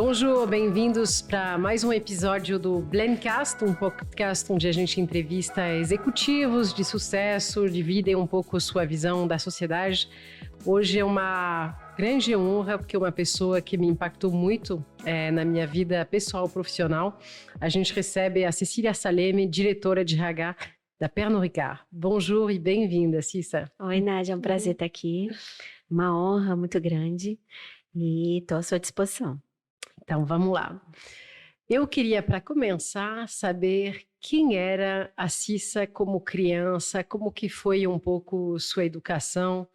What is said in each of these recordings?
Bonjour, bem-vindos para mais um episódio do Blendcast, um podcast onde a gente entrevista executivos de sucesso, dividem um pouco sua visão da sociedade. Hoje é uma grande honra, porque é uma pessoa que me impactou muito na minha vida pessoal e profissional. A gente recebe a Cecília Saleme, diretora de RH da Pernod Ricard. Bonjour e bem-vinda, Cissa. Oi, Nádia, é um prazer estar aqui. Uma honra muito grande e estou à sua disposição. Então, vamos lá. Eu queria, para começar, saber quem era a Cissa como criança, como que foi um pouco sua educação,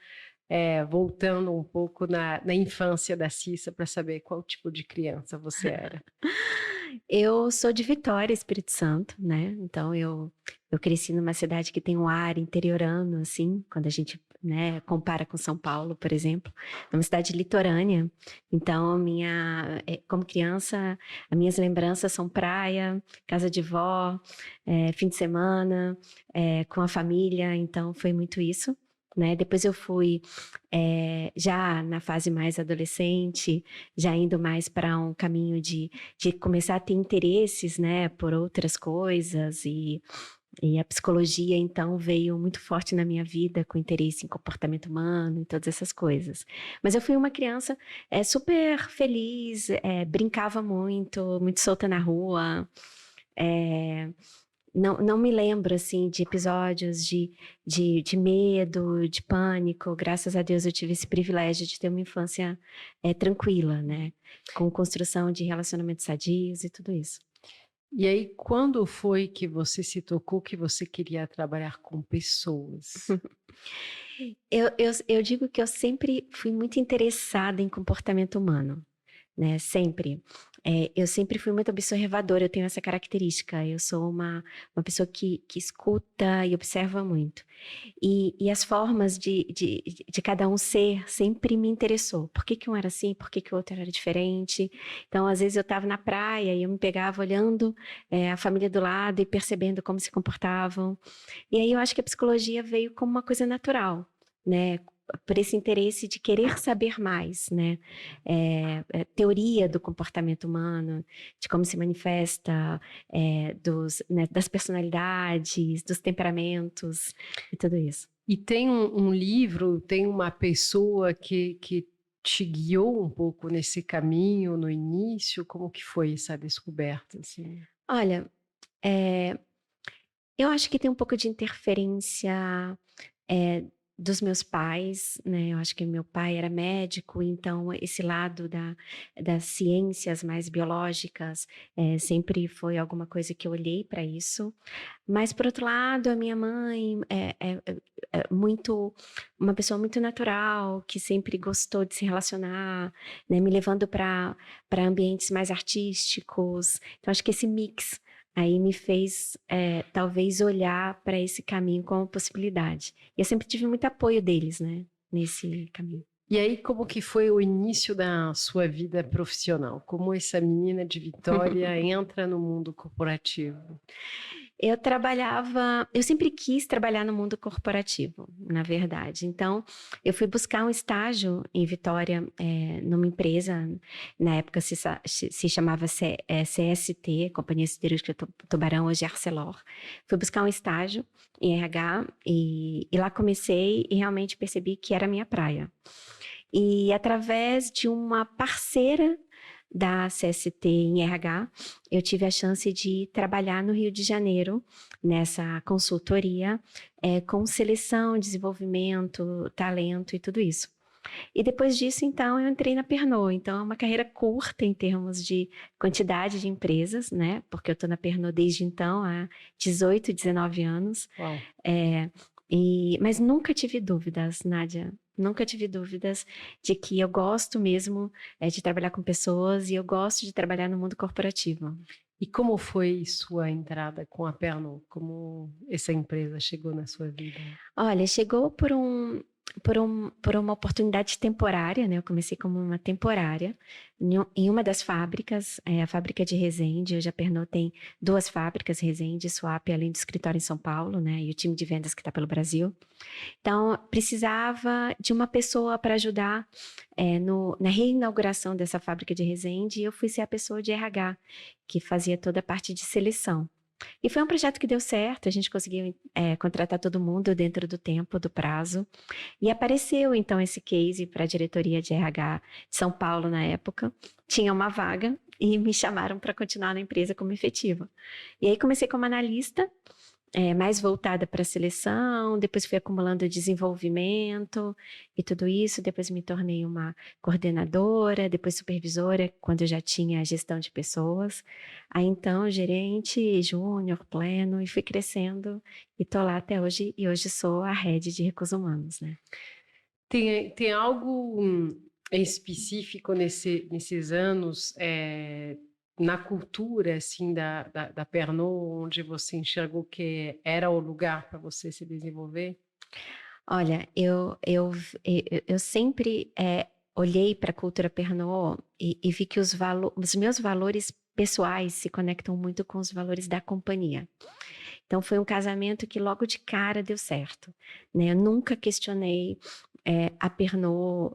voltando um pouco na infância da Cissa, para saber qual tipo de criança você era. Eu sou de Vitória, Espírito Santo, né? Então, eu cresci numa cidade que tem um ar interiorano, assim, quando a gente, né, compara com São Paulo, por exemplo. É uma cidade litorânea. Então, como criança, as minhas lembranças são praia, casa de vó, fim de semana, com a família. Então, foi muito isso. Né? Depois eu fui já na fase mais adolescente, já indo mais para um caminho de começar a ter interesses, né, por outras coisas e a psicologia então veio muito forte na minha vida com interesse em comportamento humano e todas essas coisas. Mas eu fui uma criança super feliz, brincava muito, muito solta na rua. Não me lembro, assim, de episódios de medo, de pânico. Graças a Deus eu tive esse privilégio de ter uma infância tranquila, né? Com construção de relacionamentos sadios e tudo isso. E aí, quando foi que você se tocou que você queria trabalhar com pessoas? Eu digo que eu sempre fui muito interessada em comportamento humano. Né, sempre. Eu sempre fui muito observadora, eu tenho essa característica, eu sou uma pessoa que escuta e observa muito. E as formas de cada um ser sempre me interessou. Por que um era assim, por que o outro era diferente? Então, às vezes eu estava na praia e eu me pegava olhando a família do lado e percebendo como se comportavam. E aí eu acho que a psicologia veio como uma coisa natural, né? Por esse interesse de querer saber mais, né? Teoria do comportamento humano, de como se manifesta, das personalidades, dos temperamentos e tudo isso. E tem um livro, tem uma pessoa que te guiou um pouco nesse caminho no início? Como que foi essa descoberta? Assim? Olha, eu acho que tem um pouco de interferência dos meus pais, né? Eu acho que meu pai era médico, então esse lado das ciências mais biológicas sempre foi alguma coisa que eu olhei para isso. Mas, por outro lado, a minha mãe é uma pessoa muito natural, que sempre gostou de se relacionar, né? Me levando para ambientes mais artísticos. Então, acho que esse mix aí me fez, talvez, olhar para esse caminho como possibilidade. E eu sempre tive muito apoio deles, né, nesse caminho. E aí, como que foi o início da sua vida profissional? Como essa menina de Vitória entra no mundo corporativo? Eu sempre quis trabalhar no mundo corporativo, na verdade. Então, eu fui buscar um estágio em Vitória, numa empresa, na época se chamava CST, Companhia Siderúrgica Tubarão, hoje é Arcelor. Fui buscar um estágio em RH e lá comecei e realmente percebi que era a minha praia. E através de uma parceira da CST em RH, eu tive a chance de trabalhar no Rio de Janeiro, nessa consultoria, com seleção, desenvolvimento, talento e tudo isso. E depois disso, então, eu entrei na Pernod. Então, é uma carreira curta em termos de quantidade de empresas, né? Porque eu estou na Pernod desde então, há 18, 19 anos. Uau. Mas nunca tive dúvidas, Nádia. Nunca tive dúvidas de que eu gosto mesmo de trabalhar com pessoas e eu gosto de trabalhar no mundo corporativo. E como foi sua entrada com a Pernod? Como essa empresa chegou na sua vida? Olha, chegou por um por uma oportunidade temporária, né? Eu comecei como uma temporária em uma das fábricas, a fábrica de Resende. Hoje a Pernod tem 2 fábricas, Resende e Suape, além do escritório em São Paulo, né? E o time de vendas que está pelo Brasil. Então, precisava de uma pessoa para ajudar na reinauguração dessa fábrica de Resende, e eu fui ser a pessoa de RH, que fazia toda a parte de seleção. E foi um projeto que deu certo, a gente conseguiu contratar todo mundo dentro do tempo, do prazo. E apareceu, então, esse case para a diretoria de RH de São Paulo na época. Tinha uma vaga e me chamaram para continuar na empresa como efetiva. E aí comecei como analista, mais voltada para a seleção, depois fui acumulando desenvolvimento e tudo isso, depois me tornei uma coordenadora, depois supervisora, quando eu já tinha a gestão de pessoas. Aí então, gerente, júnior, pleno, e fui crescendo e tô lá até hoje, e hoje sou a head de recursos humanos, né? Tem algo específico nesses anos, na cultura assim da Pernod, onde você enxergou que era o lugar para você se desenvolver? Olha, eu sempre olhei para a cultura Pernod e vi que os meus valores pessoais se conectam muito com os valores da companhia. Então, foi um casamento que logo de cara deu certo, né? Eu nunca questionei a Pernod.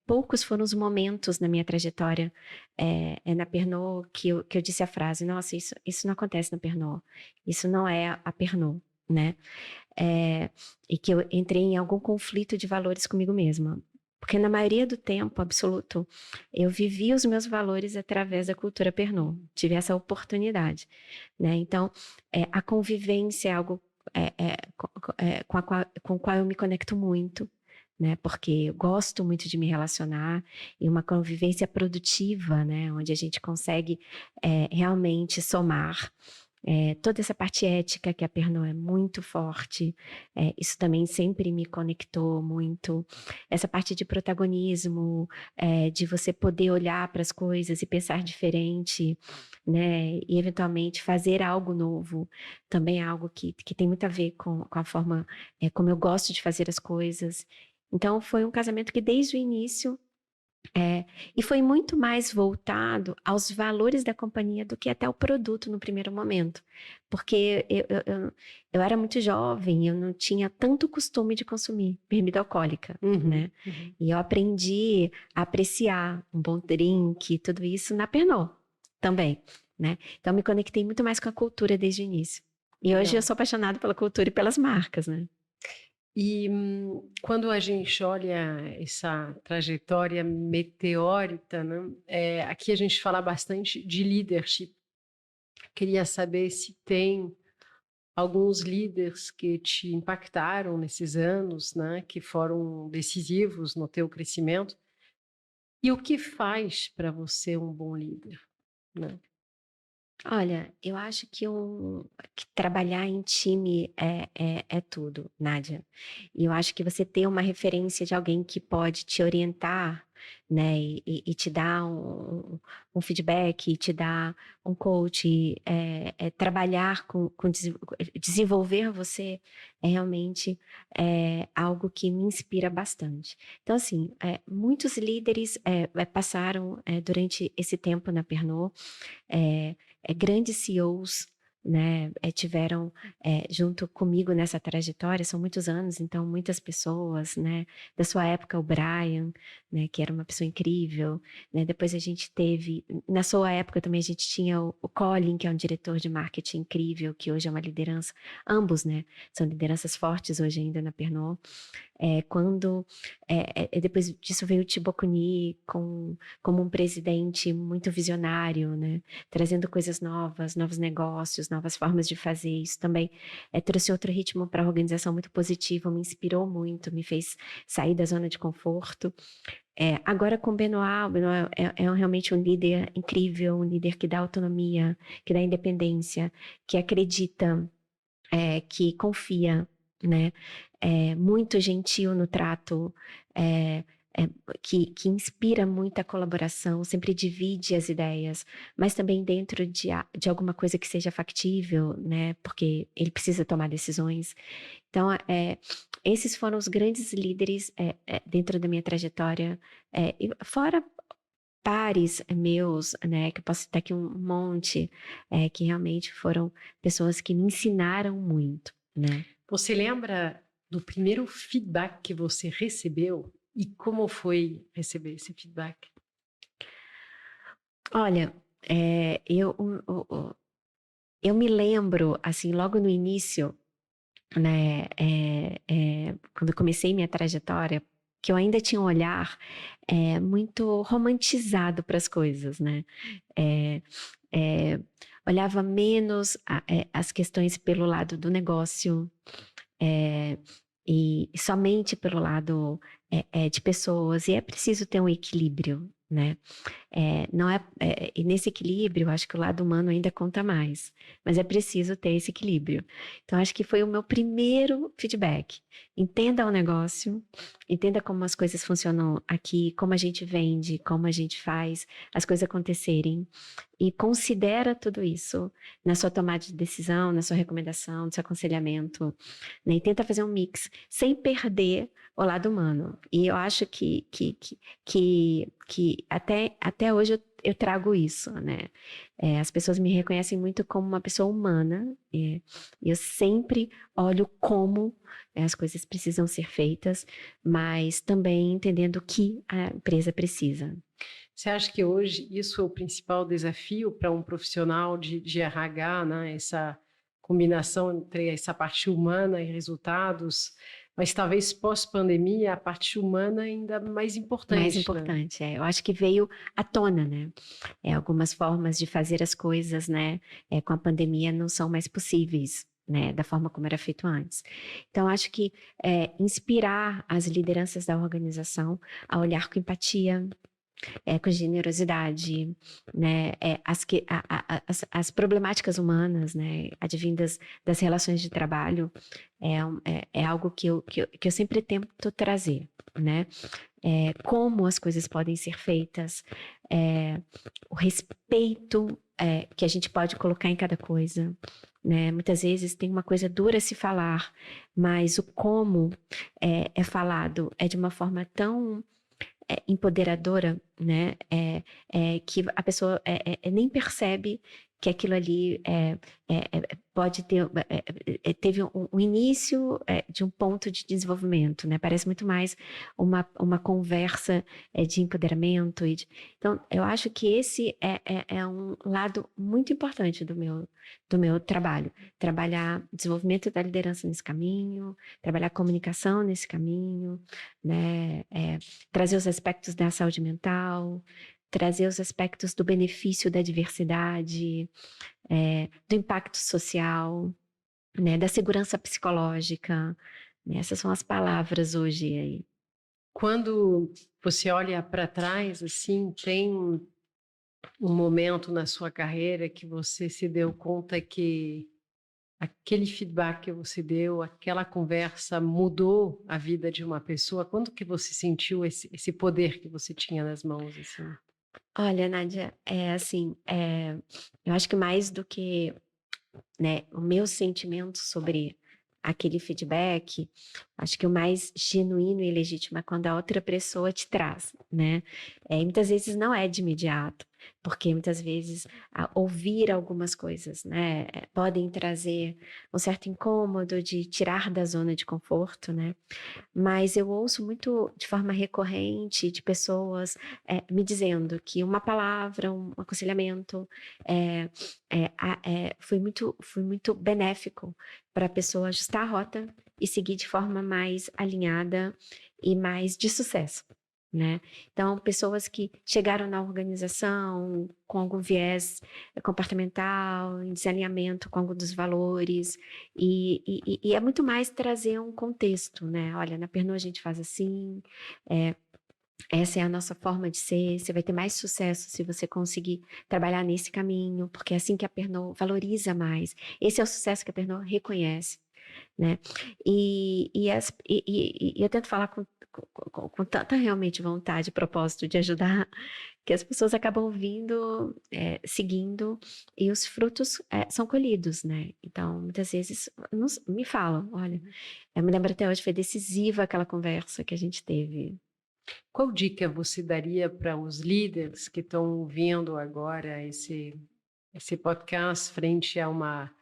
Poucos foram os momentos na minha trajetória na Pernod que eu disse a frase: nossa, isso não acontece na Pernod, isso não é a Pernod, né? E que eu entrei em algum conflito de valores comigo mesma. Porque na maioria do tempo absoluto, eu vivi os meus valores através da cultura Pernod. Tive essa oportunidade, né? Então, a convivência é algo com o qual eu me conecto muito, né? Porque eu gosto muito de me relacionar, e uma convivência produtiva, né? Onde a gente consegue realmente somar. Toda essa parte ética que a Pernod é muito forte, isso também sempre me conectou muito. Essa parte de protagonismo, de você poder olhar para as coisas e pensar diferente, né? E eventualmente fazer algo novo, também é algo que tem muito a ver com a forma como eu gosto de fazer as coisas. Então, foi um casamento que desde o início e foi muito mais voltado aos valores da companhia do que até o produto no primeiro momento. Porque eu era muito jovem, eu não tinha tanto costume de consumir bebida alcoólica, né? E eu aprendi a apreciar um bom drink, tudo isso na Pernod também, né? Então, eu me conectei muito mais com a cultura desde o início. E hoje eu sou apaixonada pela cultura e pelas marcas, né? E quando a gente olha essa trajetória meteórica, né, aqui a gente fala bastante de leadership. Queria saber se tem alguns líderes que te impactaram nesses anos, né, que foram decisivos no teu crescimento. E o que faz para você um bom líder, né? Olha, eu acho que trabalhar em time é tudo, Nádia. E eu acho que você ter uma referência de alguém que pode te orientar, né, e te dar um feedback, e te dar um coach, trabalhar desenvolver você é realmente algo que me inspira bastante. Então, assim, muitos líderes passaram durante esse tempo na Pernod, grandes CEOs, né, tiveram junto comigo nessa trajetória, são muitos anos, então muitas pessoas, né, da sua época o Brian, né, que era uma pessoa incrível, né, depois a gente teve, na sua época também a gente tinha o Colin, que é um diretor de marketing incrível, que hoje é uma liderança, ambos, né, são lideranças fortes hoje ainda na Pernod. Quando depois disso veio o Thibaut Cougny como um presidente muito visionário, né? Trazendo coisas novas, novos negócios, novas formas de fazer. Isso também trouxe outro ritmo para a organização muito positivo, me inspirou muito, me fez sair da zona de conforto. Agora com o Benoit é realmente um líder incrível, um líder que dá autonomia, que dá independência, que acredita, que confia, né? Muito gentil no trato, que inspira muita colaboração, sempre divide as ideias, mas também dentro de alguma coisa que seja factível, né? Porque ele precisa tomar decisões. Então, esses foram os grandes líderes dentro da minha trajetória, e fora pares meus, né, que eu posso citar aqui um monte, que realmente foram pessoas que me ensinaram muito, né? Você lembra do primeiro feedback que você recebeu e como foi receber esse feedback? Olha, eu me lembro, assim, logo no início, né, quando eu comecei minha trajetória, que eu ainda tinha um olhar muito romantizado para as coisas, né? É, é, olhava menos as questões pelo lado do negócio, e somente pelo lado de pessoas, e é preciso ter um equilíbrio, né? Não e nesse equilíbrio, eu acho que o lado humano ainda conta mais, mas é preciso ter esse equilíbrio. Então, acho que foi o meu primeiro feedback. Entenda o negócio, entenda como as coisas funcionam aqui, como a gente vende, como a gente faz as coisas acontecerem, e considera tudo isso na sua tomada de decisão, na sua recomendação, no seu aconselhamento, né? E tenta fazer um mix, sem perder o lado humano. E eu acho que até hoje eu trago isso, né? As pessoas me reconhecem muito como uma pessoa humana, e eu sempre olho como as coisas precisam ser feitas, mas também entendendo o que a empresa precisa. Você acha que hoje isso é o principal desafio para um profissional de RH, né? Essa combinação entre essa parte humana e resultados, mas talvez pós-pandemia a parte humana ainda mais Mais importante, né? importante, eu acho que veio à tona, né? Algumas formas de fazer as coisas, né? Com a pandemia não são mais possíveis, né? Da forma como era feito antes. Então, acho que inspirar as lideranças da organização a olhar com empatia, com generosidade, né? As problemáticas humanas, né? Advindas das relações de trabalho, é algo que eu sempre tento trazer, né? Como as coisas podem ser feitas, o respeito que a gente pode colocar em cada coisa, né? Muitas vezes tem uma coisa dura a se falar, mas o como é falado é de uma forma tão empoderadora, né? Que a pessoa nem percebe que aquilo ali pode ter teve um início de um ponto de desenvolvimento, né? Parece muito mais uma conversa de empoderamento então eu acho que esse é um lado muito importante do meu trabalho, trabalhar desenvolvimento da liderança nesse caminho, trabalhar comunicação nesse caminho, né? Trazer os aspectos da saúde mental, trazer os aspectos do benefício da diversidade, do impacto social, né, da segurança psicológica, né? Essas são as palavras hoje aí. Quando você olha para trás, assim, tem um momento na sua carreira que você se deu conta que aquele feedback que você deu, aquela conversa mudou a vida de uma pessoa? Quando que você sentiu esse poder que você tinha nas mãos, assim? Olha, Nádia, eu acho que mais do que, né, o meu sentimento sobre aquele feedback, acho que o mais genuíno e legítimo é quando a outra pessoa te traz, né? E muitas vezes não é de imediato, porque muitas vezes ouvir algumas coisas, né, podem trazer um certo incômodo de tirar da zona de conforto, né? Mas eu ouço muito de forma recorrente de pessoas me dizendo que uma palavra, um aconselhamento foi muito benéfico para a pessoa ajustar a rota e seguir de forma mais alinhada e mais de sucesso, né? Então, pessoas que chegaram na organização com algum viés comportamental, em desalinhamento com algum dos valores, e é muito mais trazer um contexto, né? Olha, na Pernod a gente faz assim, essa é a nossa forma de ser, você vai ter mais sucesso se você conseguir trabalhar nesse caminho, porque é assim que a Pernod valoriza mais. Esse é o sucesso que a Pernod reconhece, né? E eu tento falar com tanta realmente vontade, propósito de ajudar, que as pessoas acabam vindo, seguindo, e os frutos são colhidos, né? Então, muitas vezes me falam, olha, eu me lembro até hoje, foi decisiva aquela conversa que a gente teve. Qual dica você daria para os líderes que estão ouvindo agora esse podcast frente a uma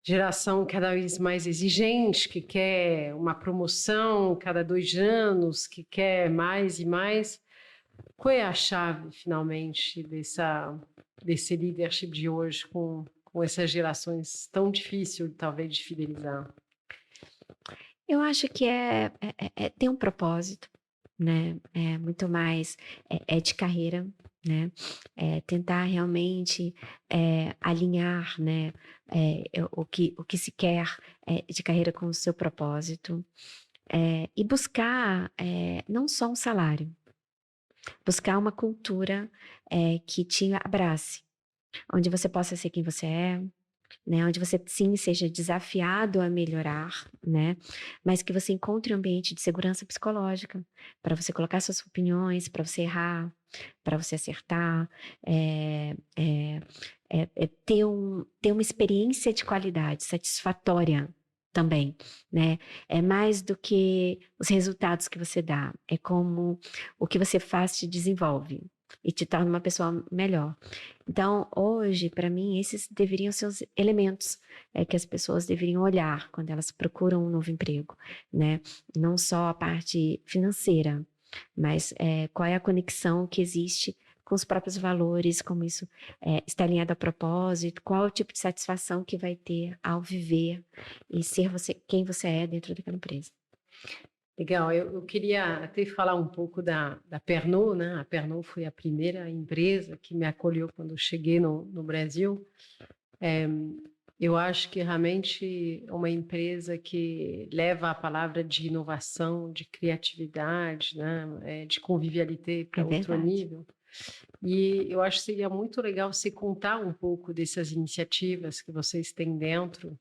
geração cada vez mais exigente, que quer uma promoção cada 2 anos, que quer mais e mais? Qual é a chave, finalmente, desse leadership de hoje com essas gerações tão difícil, talvez, de fidelizar? Eu acho que ter um propósito, né? É muito mais de carreira, né? Tentar realmente alinhar, né? O que se quer de carreira com o seu propósito, e buscar não só um salário, buscar uma cultura que te abrace, onde você possa ser quem você é, né, onde você sim seja desafiado a melhorar, né, mas que você encontre um ambiente de segurança psicológica para você colocar suas opiniões, para você errar, para você acertar, ter uma experiência de qualidade satisfatória também, né? É mais do que os resultados que você dá, é como o que você faz te desenvolve e te torna uma pessoa melhor. Então, hoje, para mim, esses deveriam ser os elementos que as pessoas deveriam olhar quando elas procuram um novo emprego, né? Não só a parte financeira, mas qual é a conexão que existe com os próprios valores, como isso está alinhado a propósito, qual é o tipo de satisfação que vai ter ao viver e ser você quem você é dentro daquela empresa. Legal, eu queria até falar um pouco da Pernod, né? A Pernod foi a primeira empresa que me acolheu quando eu cheguei no Brasil. Eu acho que realmente é uma empresa que leva a palavra de inovação, de criatividade, né? De convivialité para outro nível. E eu acho que seria muito legal você contar um pouco dessas iniciativas que vocês têm dentro,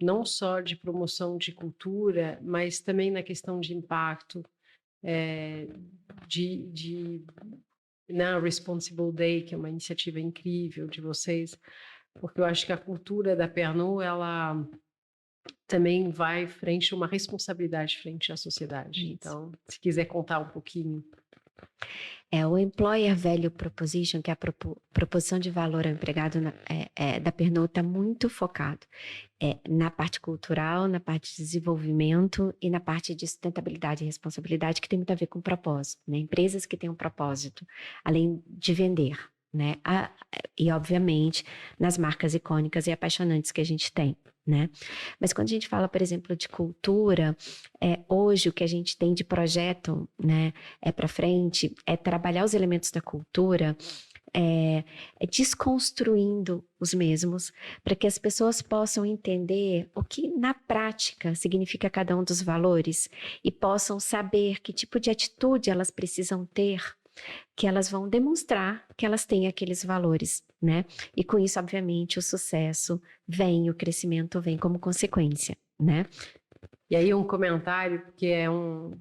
não só de promoção de cultura, mas também na questão de impacto, na Responsible Day, que é uma iniciativa incrível de vocês, porque eu acho que a cultura da Pernod, ela também vai frente a uma responsabilidade frente à sociedade. Isso. Então, se quiser contar um pouquinho. O Employer Value Proposition, que é a proposição de valor ao empregado da Pernod, está muito focado na parte cultural, na parte de desenvolvimento e na parte de sustentabilidade e responsabilidade, que tem muito a ver com propósito, né? Empresas que têm um propósito, além de vender, né? E, obviamente, nas marcas icônicas e apaixonantes que a gente tem, né? Mas quando a gente fala, por exemplo, de cultura, hoje o que a gente tem de projeto, né, para frente, é trabalhar os elementos da cultura, desconstruindo os mesmos, para que as pessoas possam entender o que na prática significa cada um dos valores e possam saber que tipo de atitude elas precisam ter, que elas vão demonstrar que elas têm aqueles valores, né? E com isso, obviamente, o sucesso vem, o crescimento vem como consequência, né? E aí um comentário que é um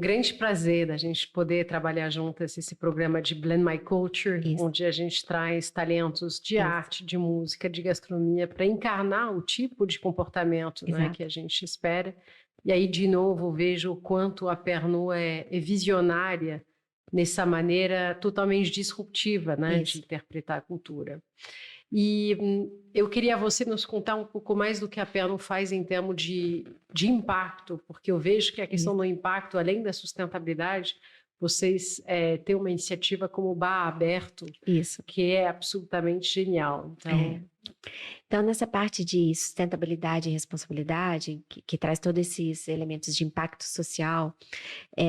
grande prazer da gente poder trabalhar juntas esse programa de Blend My Culture, isso, onde a gente traz talentos de arte, de música, de gastronomia para encarnar o tipo de comportamento, né, que a gente espera. E aí, de novo, vejo o quanto a Pernod é visionária nessa maneira totalmente disruptiva, né, de interpretar a cultura. E eu queria você nos contar um pouco mais do que a Pernod faz em termos de impacto, porque eu vejo que a questão do impacto, além da sustentabilidade, vocês têm uma iniciativa como o Bar Aberto, que é absolutamente genial. Então, nessa parte de sustentabilidade e responsabilidade, que traz todos esses elementos de impacto social,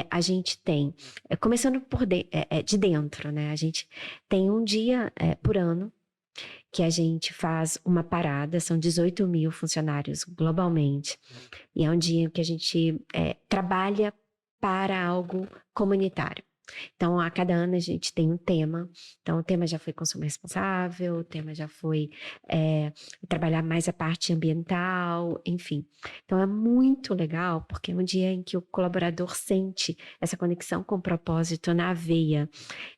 a gente tem, começando de dentro, né? A gente tem um dia por ano que a gente faz uma parada, são 18 mil funcionários globalmente, e é um dia que a gente trabalha para algo comunitário. Então, a cada ano a gente tem um tema. Então, o tema já foi consumo responsável, o tema já foi trabalhar mais a parte ambiental, enfim. Então, é muito legal, porque é um dia em que o colaborador sente essa conexão com o propósito na veia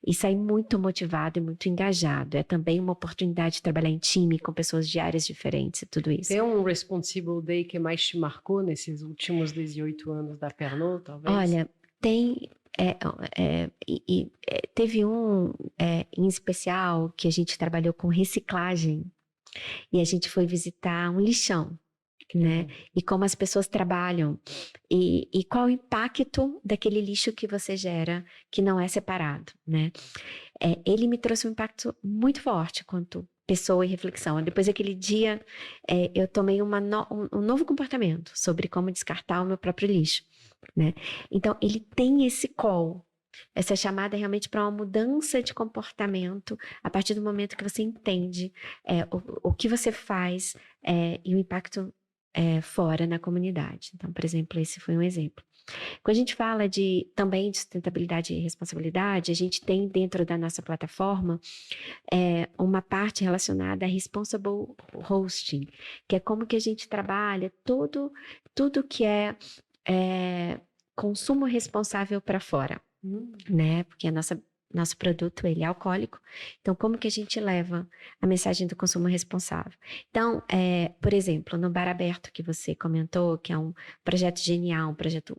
e sai muito motivado e muito engajado. É também uma oportunidade de trabalhar em time com pessoas de áreas diferentes e tudo isso. Tem um Responsible Day que mais te marcou nesses últimos 18 anos da Pernod, talvez? Olha, tem... teve um em especial que a gente trabalhou com reciclagem e a gente foi visitar um lixão, né? E como as pessoas trabalham e qual o impacto daquele lixo que você gera que não é separado, né? Ele me trouxe um impacto muito forte quanto pessoa e reflexão. Depois daquele dia, eu tomei um novo comportamento sobre como descartar o meu próprio lixo, né? Então, ele tem esse call, essa chamada realmente para uma mudança de comportamento a partir do momento que você entende o que você faz e o impacto fora na comunidade. Então, por exemplo, esse foi um exemplo. Quando a gente fala também de sustentabilidade e responsabilidade, a gente tem dentro da nossa plataforma uma parte relacionada a responsible hosting, que é como que a gente trabalha tudo que é consumo responsável para fora, né? Porque nosso produto, ele é alcoólico. Então, como que a gente leva a mensagem do consumo responsável? Então, por exemplo, no Bar Aberto que você comentou, que é um projeto genial, um projeto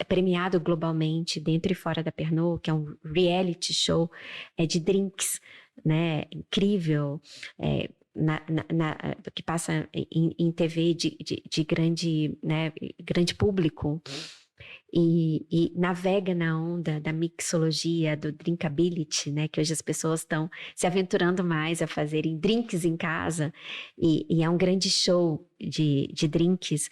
premiado globalmente, dentro e fora da Pernod, que é um reality show de drinks, né? Incrível, que passa em TV de grande, né, grande público. E navega na onda da mixologia, do drinkability, né? Que hoje as pessoas estão se aventurando mais a fazerem drinks em casa e é um grande show de drinks.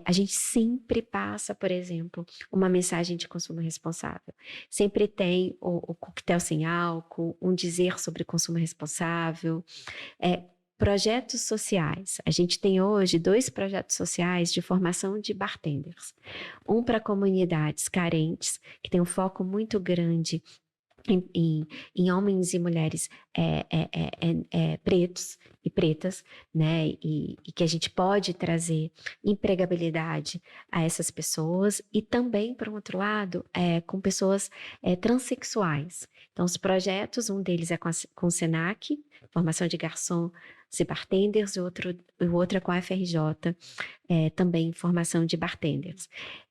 A gente sempre passa, por exemplo, uma mensagem de consumo responsável. Sempre tem o coquetel sem álcool, um dizer sobre consumo responsável, projetos sociais. A gente tem hoje 2 projetos sociais de formação de bartenders. Um para comunidades carentes, que tem um foco muito grande em homens e mulheres pretos e pretas, né? E que a gente pode trazer empregabilidade a essas pessoas e também, por um outro lado, com pessoas transexuais. Então, os projetos, um deles é com o Senac, formação de garçom e bartenders, o outro é com a FRJ, também formação de bartenders.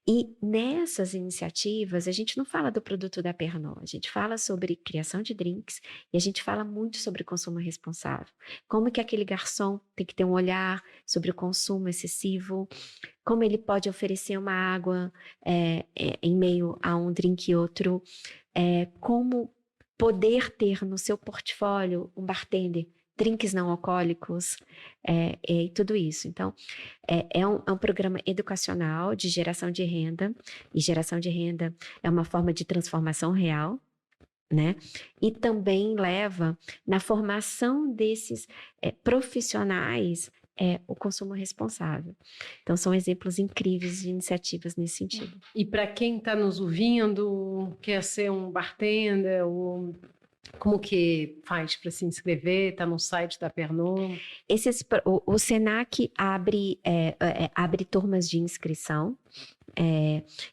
E nessas iniciativas, a gente não fala do produto da Pernod, a gente fala sobre criação de drinks e a gente fala muito sobre consumo responsável. Como que aquele garçom tem que ter um olhar sobre o consumo excessivo, como ele pode oferecer uma água em meio a um drink e outro, como poder ter no seu portfólio um bartender drinks não alcoólicos e tudo isso. Então, é um programa educacional de geração de renda, e geração de renda é uma forma de transformação real, né? E também leva na formação desses profissionais o consumo responsável. Então, são exemplos incríveis de iniciativas nesse sentido. E para quem está nos ouvindo, quer ser um bartender ou... Como que faz para se inscrever? Está no site da Pernod? O Senac abre turmas de inscrição.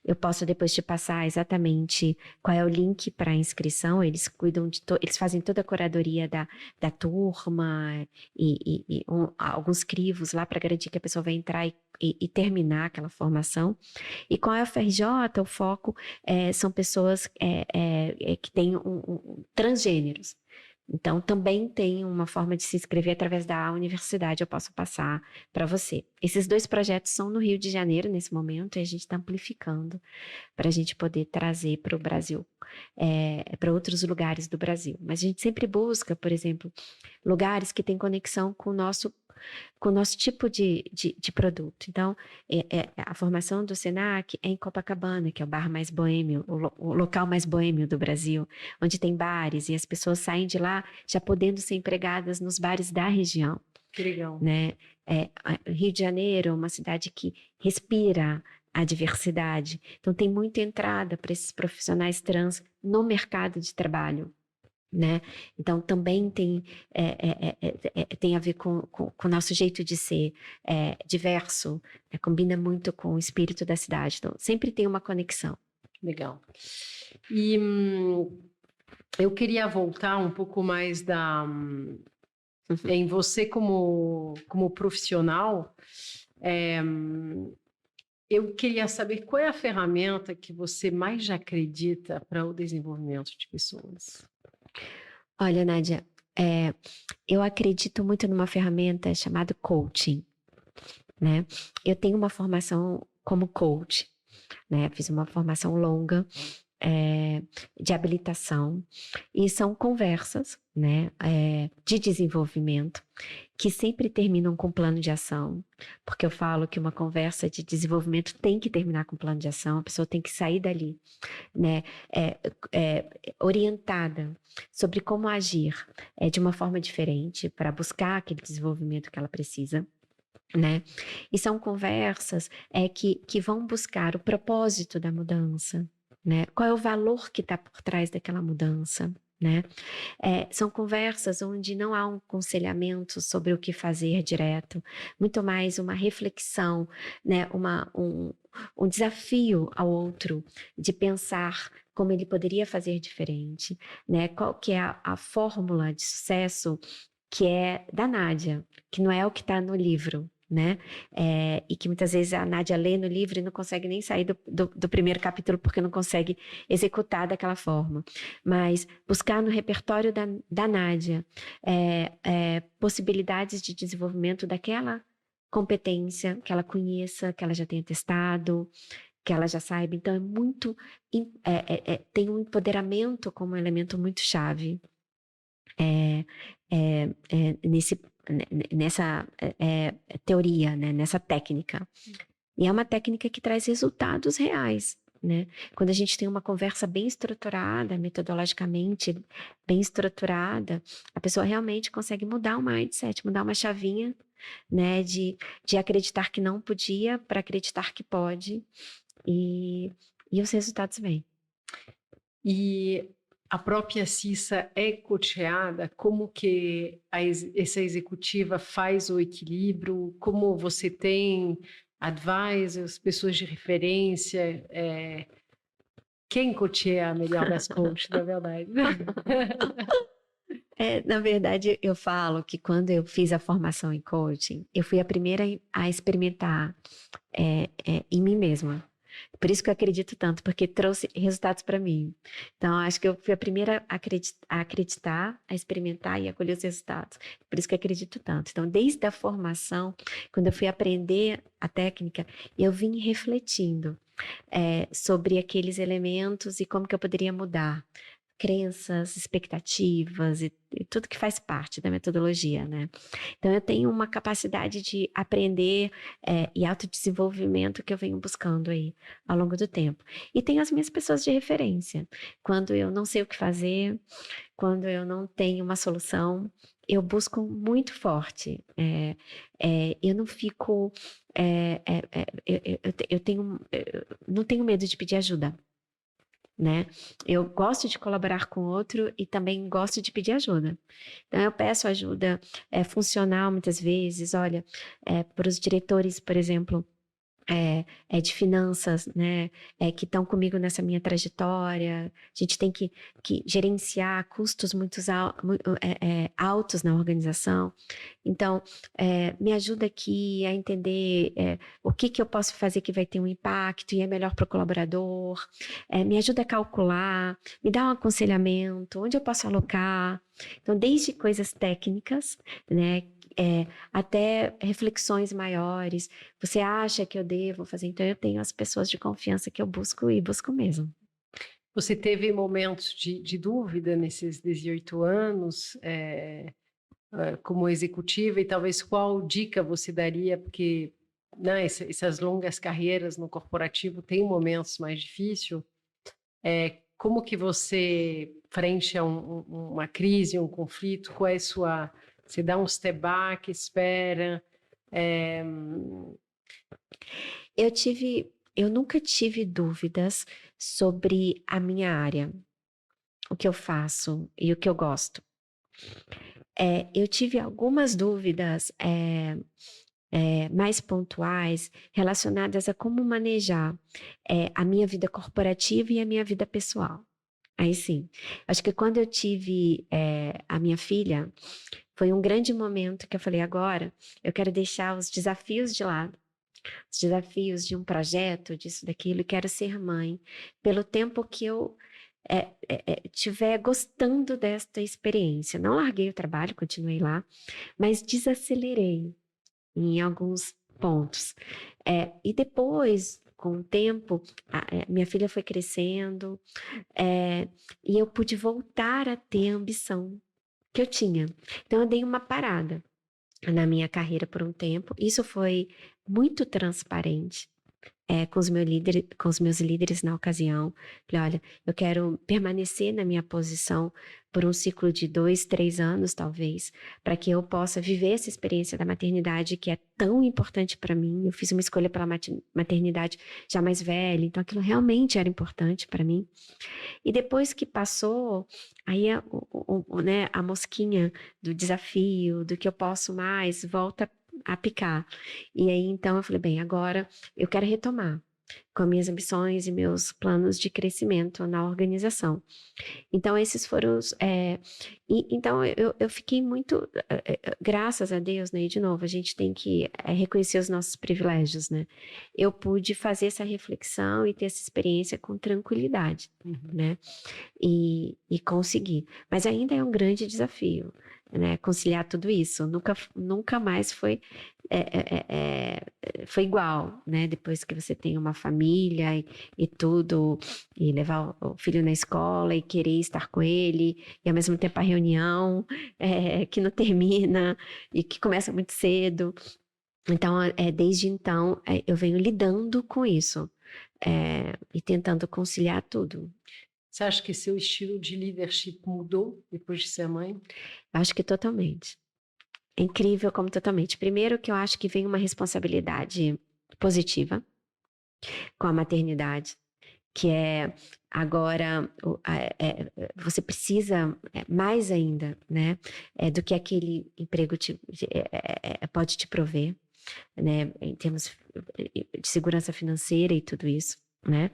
Eu posso depois te passar exatamente qual é o link para a inscrição. Eles cuidam eles fazem toda a curadoria da turma e alguns crivos lá para garantir que a pessoa vai entrar e terminar aquela formação. E com a UFRJ, o foco são pessoas que têm transgêneros. Então, também tem uma forma de se inscrever através da universidade, eu posso passar para você. Esses 2 projetos são no Rio de Janeiro, nesse momento, e a gente está amplificando para a gente poder trazer para o Brasil, para outros lugares do Brasil. Mas a gente sempre busca, por exemplo, lugares que têm conexão com o nosso tipo de produto. Então, a formação do Senac é em Copacabana, que é o bar mais boêmio, o local mais boêmio do Brasil, onde tem bares e as pessoas saem de lá já podendo ser empregadas nos bares da região. Que legal. Né? Rio de Janeiro é uma cidade que respira a diversidade. Então, tem muita entrada para esses profissionais trans no mercado de trabalho, né? Então, também tem a ver com o nosso jeito de ser diverso, combina muito com o espírito da cidade. Então, sempre tem uma conexão. Legal. E eu queria voltar um pouco mais em você como profissional. Eu queria saber qual é a ferramenta que você mais acredita para o desenvolvimento de pessoas. Olha, Nádia, eu acredito muito numa ferramenta chamada coaching, né? Eu tenho uma formação como coach, né? Fiz uma formação longa de habilitação e são conversas, né? De desenvolvimento que sempre terminam com plano de ação, porque eu falo que uma conversa de desenvolvimento tem que terminar com plano de ação, a pessoa tem que sair dali, né, orientada sobre como agir de uma forma diferente para buscar aquele desenvolvimento que ela precisa, né? E são conversas que vão buscar o propósito da mudança, né? Qual é o valor que está por trás daquela mudança, né? São conversas onde não há um aconselhamento sobre o que fazer direto, muito mais uma reflexão, né? Um desafio ao outro de pensar como ele poderia fazer diferente, né? Qual que é a fórmula de sucesso que é da Nádia, que não é o que está no livro, né? E que muitas vezes a Nádia lê no livro e não consegue nem sair do primeiro capítulo porque não consegue executar daquela forma. Mas buscar no repertório da Nádia possibilidades de desenvolvimento daquela competência que ela conheça, que ela já tenha testado, que ela já saiba. Então, tem um empoderamento como um elemento muito chave nessa teoria, né? Nessa técnica. E é uma técnica que traz resultados reais, né? Quando a gente tem uma conversa bem estruturada, metodologicamente bem estruturada, a pessoa realmente consegue mudar o mindset, mudar uma chavinha, né? De acreditar que não podia para acreditar que pode, e os resultados vêm. E a própria Cissa é coachada? Como que essa executiva faz o equilíbrio? Como você tem advisors, pessoas de referência? Quem coacheia a melhor das coaches, na verdade? Na verdade, eu falo que quando eu fiz a formação em coaching, eu fui a primeira a experimentar em mim mesma. Por isso que eu acredito tanto, porque trouxe resultados para mim. Então, acho que eu fui a primeira a acreditar, a experimentar e a colher os resultados. Por isso que eu acredito tanto. Então, desde a formação, quando eu fui aprender a técnica, eu vim refletindo sobre aqueles elementos e como que eu poderia mudar crenças, expectativas e tudo que faz parte da metodologia, né? Então, eu tenho uma capacidade de aprender e autodesenvolvimento que eu venho buscando aí ao longo do tempo. E tenho as minhas pessoas de referência. Quando eu não sei o que fazer, quando eu não tenho uma solução, eu busco muito forte. Eu não fico... não tenho medo de pedir ajuda, né? Eu gosto de colaborar com o outro e também gosto de pedir ajuda. Então, eu peço ajuda funcional muitas vezes, olha, para os diretores, por exemplo, de finanças, né, que estão comigo nessa minha trajetória. A gente tem que gerenciar custos muito altos na organização. Então, me ajuda aqui a entender o que eu posso fazer que vai ter um impacto e é melhor para o colaborador. Me ajuda a calcular, me dá um aconselhamento, onde eu posso alocar. Então, desde coisas técnicas, né, até reflexões maiores. Você acha que eu devo fazer? Então, eu tenho as pessoas de confiança que eu busco e busco mesmo. Você teve momentos de dúvida nesses 18 anos como executiva, e talvez qual dica você daria? Porque essas longas carreiras no corporativo têm momentos mais difíceis. Como que você, frente a uma crise, um conflito, qual é a sua... Você dá um step back, espera... Eu tive eu nunca tive dúvidas sobre a minha área, o que eu faço e o que eu gosto. Eu tive algumas dúvidas mais pontuais relacionadas a como manejar a minha vida corporativa e a minha vida pessoal. Aí sim, acho que quando eu tive a minha filha, foi um grande momento que eu falei, agora eu quero deixar os desafios de lado, os desafios de um projeto, disso, daquilo, e quero ser mãe, pelo tempo que eu estiver gostando desta experiência. Não larguei o trabalho, continuei lá, mas desacelerei em alguns pontos. E depois, com o tempo, minha filha foi crescendo, e eu pude voltar a ter a ambição que eu tinha. Então, eu dei uma parada na minha carreira por um tempo. Isso foi muito transparente. Com os meus líderes na ocasião. Falei, olha, eu quero permanecer na minha posição por um ciclo de 2, 3 anos, talvez, para que eu possa viver essa experiência da maternidade que é tão importante para mim. Eu fiz uma escolha pela maternidade já mais velha, então aquilo realmente era importante para mim. E depois que passou, aí né, a mosquinha do desafio, do que eu posso mais, volta a picar. E aí, então, eu falei, bem, agora eu quero retomar com minhas ambições e meus planos de crescimento na organização. Então, esses foram os... então, eu fiquei muito... graças a Deus, né? E, de novo, a gente tem que reconhecer os nossos privilégios, né? Eu pude fazer essa reflexão e ter essa experiência com tranquilidade, né? E conseguir. Mas ainda é um grande desafio, né? Conciliar tudo isso. Nunca mais foi igual, né? Depois que você tem uma família e tudo, e levar o filho na escola e querer estar com ele, e ao mesmo tempo a reunião que não termina e que começa muito cedo. Então, desde então, eu venho lidando com isso e tentando conciliar tudo. Você acha que seu estilo de leadership mudou depois de ser mãe? Acho que totalmente. É incrível como totalmente. Primeiro que eu acho que vem uma responsabilidade positiva com a maternidade, que agora você precisa mais ainda, né, do que aquele emprego pode te prover, né, em termos de segurança financeira e tudo isso, né,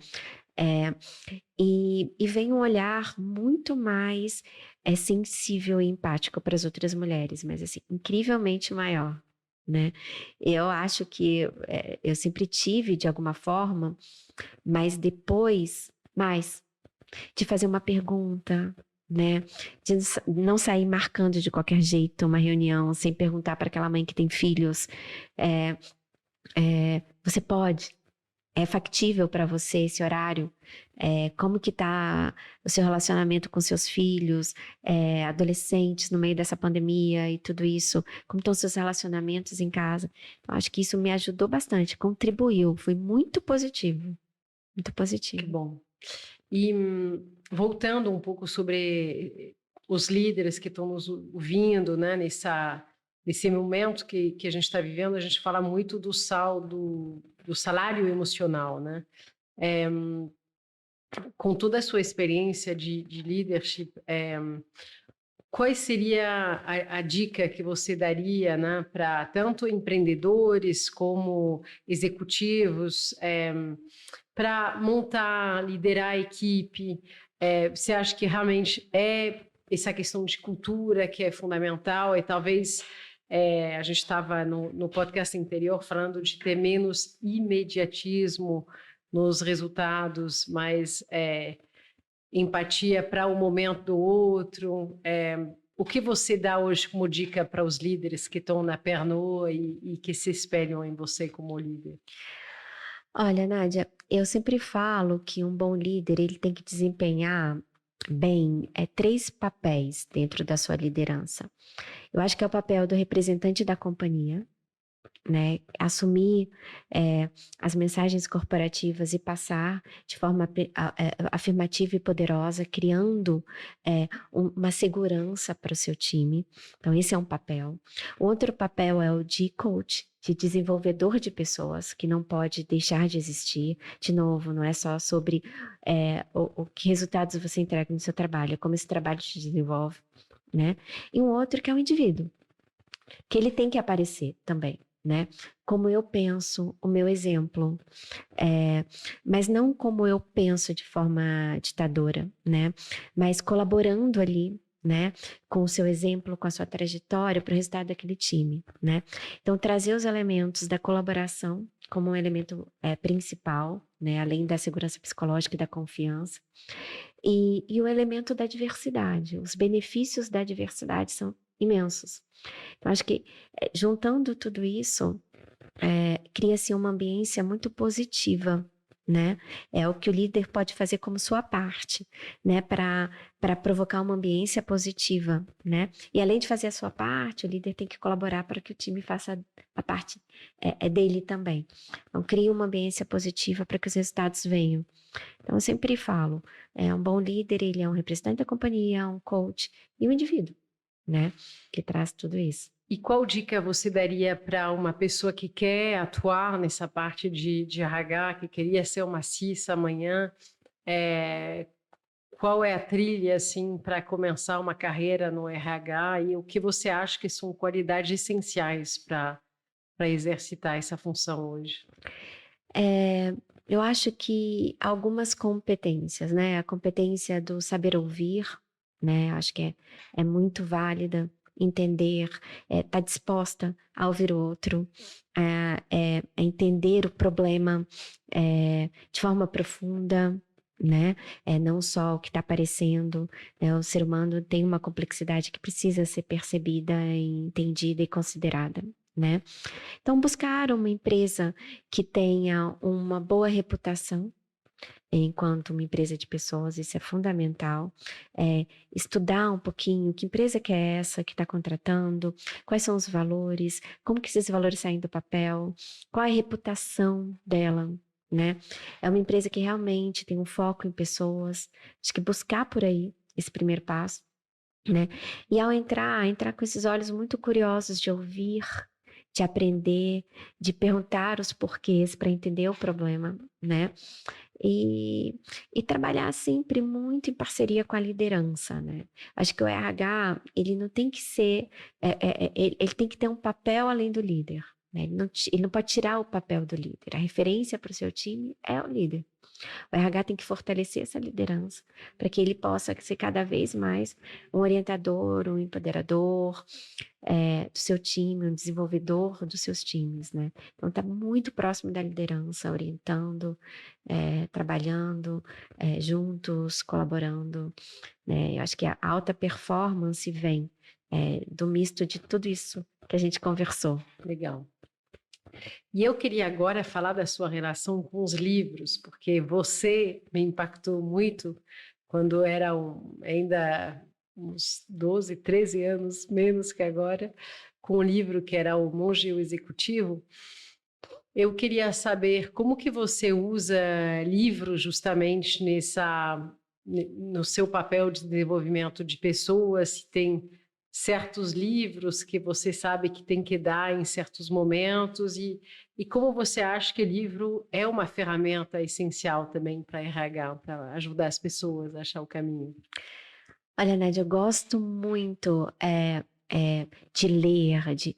e vem um olhar muito mais sensível e empático para as outras mulheres, mas assim, incrivelmente maior, né? Eu acho que eu sempre tive de alguma forma, mas depois, de fazer uma pergunta, né? De não sair marcando de qualquer jeito uma reunião sem perguntar para aquela mãe que tem filhos, você pode? É factível para você esse horário? Como que tá o seu relacionamento com seus filhos, adolescentes no meio dessa pandemia e tudo isso? Como estão os seus relacionamentos em casa? Eu acho que isso me ajudou bastante, contribuiu, foi muito positivo. Muito positivo. Que bom. E voltando um pouco sobre os líderes que estão nos ouvindo, né, nesse momento que a gente está vivendo, a gente fala muito do salário emocional, né? Com toda a sua experiência de leadership, qual seria a dica que você daria, né, para tanto empreendedores como executivos, para montar, liderar a equipe? Você acha que realmente essa questão de cultura que é fundamental e talvez a gente estava no podcast anterior falando de ter menos imediatismo nos resultados, mais empatia para o momento do outro. O que você dá hoje como dica para os líderes que estão na Pernod e que se espelham em você como líder? Olha, Nádia, eu sempre falo que um bom líder, ele tem que desempenhar bem 3 papéis dentro da sua liderança. Eu acho que é o papel do representante da companhia, né? Assumir as mensagens corporativas e passar de forma afirmativa e poderosa, criando uma segurança para o seu time. Então, esse é um papel. O outro papel é o de coach, de desenvolvedor de pessoas, que não pode deixar de existir. De novo, não é só sobre que resultados você entrega no seu trabalho, é como esse trabalho te desenvolve, né? E um outro que é o indivíduo, que ele tem que aparecer também, né? Como eu penso, o meu exemplo, mas não como eu penso de forma ditadora, né? Mas colaborando ali, né? Com o seu exemplo, com a sua trajetória para o resultado daquele time, né? Então, trazer os elementos da colaboração como um elemento principal, né? Além da segurança psicológica e da confiança. E o elemento da diversidade. Os benefícios da diversidade são imensos. Então, acho que juntando tudo isso, cria-se uma ambiência muito positiva, né? É o que o líder pode fazer como sua parte, né? Para provocar uma ambiência positiva, né? E além de fazer a sua parte, o líder tem que colaborar para que o time faça a parte dele também. Então, cria uma ambiência positiva para que os resultados venham. Então, eu sempre falo, um bom líder, ele é um representante da companhia, um coach e um indivíduo, né? Que traz tudo isso. E qual dica você daria para uma pessoa que quer atuar nessa parte de RH, que queria ser uma CISA amanhã? Qual é a trilha assim, para começar uma carreira no RH e o que você acha que são qualidades essenciais para exercitar essa função hoje? Eu acho que algumas competências, né? A competência do saber ouvir, né? Acho que é muito válida. Entender, estar disposta a ouvir o outro, entender o problema de forma profunda, né? Não só o que está aparecendo, né? O ser humano tem uma complexidade que precisa ser percebida, entendida e considerada, né? Então, buscar uma empresa que tenha uma boa reputação enquanto uma empresa de pessoas, isso é fundamental. Estudar um pouquinho que empresa que é essa que está contratando, quais são os valores, como que esses valores saem do papel, qual é a reputação dela, né? É uma empresa que realmente tem um foco em pessoas, acho que buscar por aí esse primeiro passo, né? E ao entrar com esses olhos muito curiosos de ouvir, de aprender, de perguntar os porquês para entender o problema, né? E trabalhar sempre muito em parceria com a liderança, né? Acho que o RH, ele não tem que ser, ele tem que ter um papel além do líder, né? Ele não pode tirar o papel do líder. A referência para o seu time é o líder. O RH tem que fortalecer essa liderança para que ele possa ser cada vez mais um orientador, um empoderador do seu time, um desenvolvedor dos seus times, né? Então, está muito próximo da liderança, orientando, trabalhando juntos, colaborando, né? Eu acho que a alta performance vem do misto de tudo isso que a gente conversou. Legal. E eu queria agora falar da sua relação com os livros, porque você me impactou muito quando era ainda uns 12, 13 anos, menos que agora, com um livro que era O Monge e o Executivo. Eu queria saber como que você usa livros justamente no seu papel de desenvolvimento de pessoas, se tem certos livros que você sabe que tem que dar em certos momentos e como você acha que livro é uma ferramenta essencial também para RH, para ajudar as pessoas a achar o caminho. Olha, Nádia, eu gosto muito de ler, de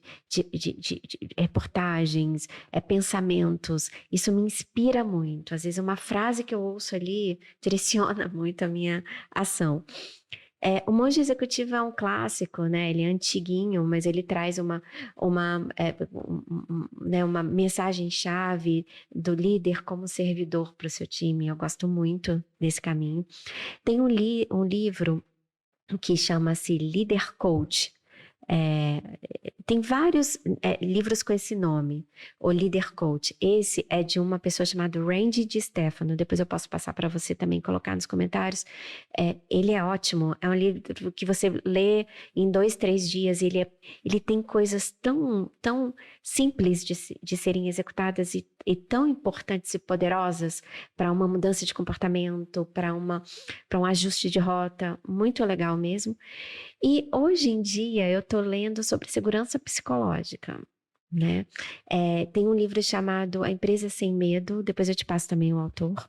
reportagens, pensamentos. Isso me inspira muito. Às vezes uma frase que eu ouço ali direciona muito a minha ação. O Monge Executivo é um clássico, né? Ele é antiguinho, mas ele traz uma mensagem-chave do líder como servidor para o seu time. Eu gosto muito desse caminho. Tem um livro que chama-se Líder Coach, Tem vários livros com esse nome, o Leader Coach. Esse é de uma pessoa chamada Randy DiStefano. Depois eu posso passar para você também, colocar nos comentários. Ele é ótimo. É um livro que você lê em 2, 3 dias. Ele tem coisas tão simples de serem executadas e tão importantes e poderosas para uma mudança de comportamento, para um ajuste de rota. Muito legal mesmo. E hoje em dia eu estou lendo sobre segurança psicológica, né? Tem um livro chamado A Empresa Sem Medo, depois eu te passo também o autor.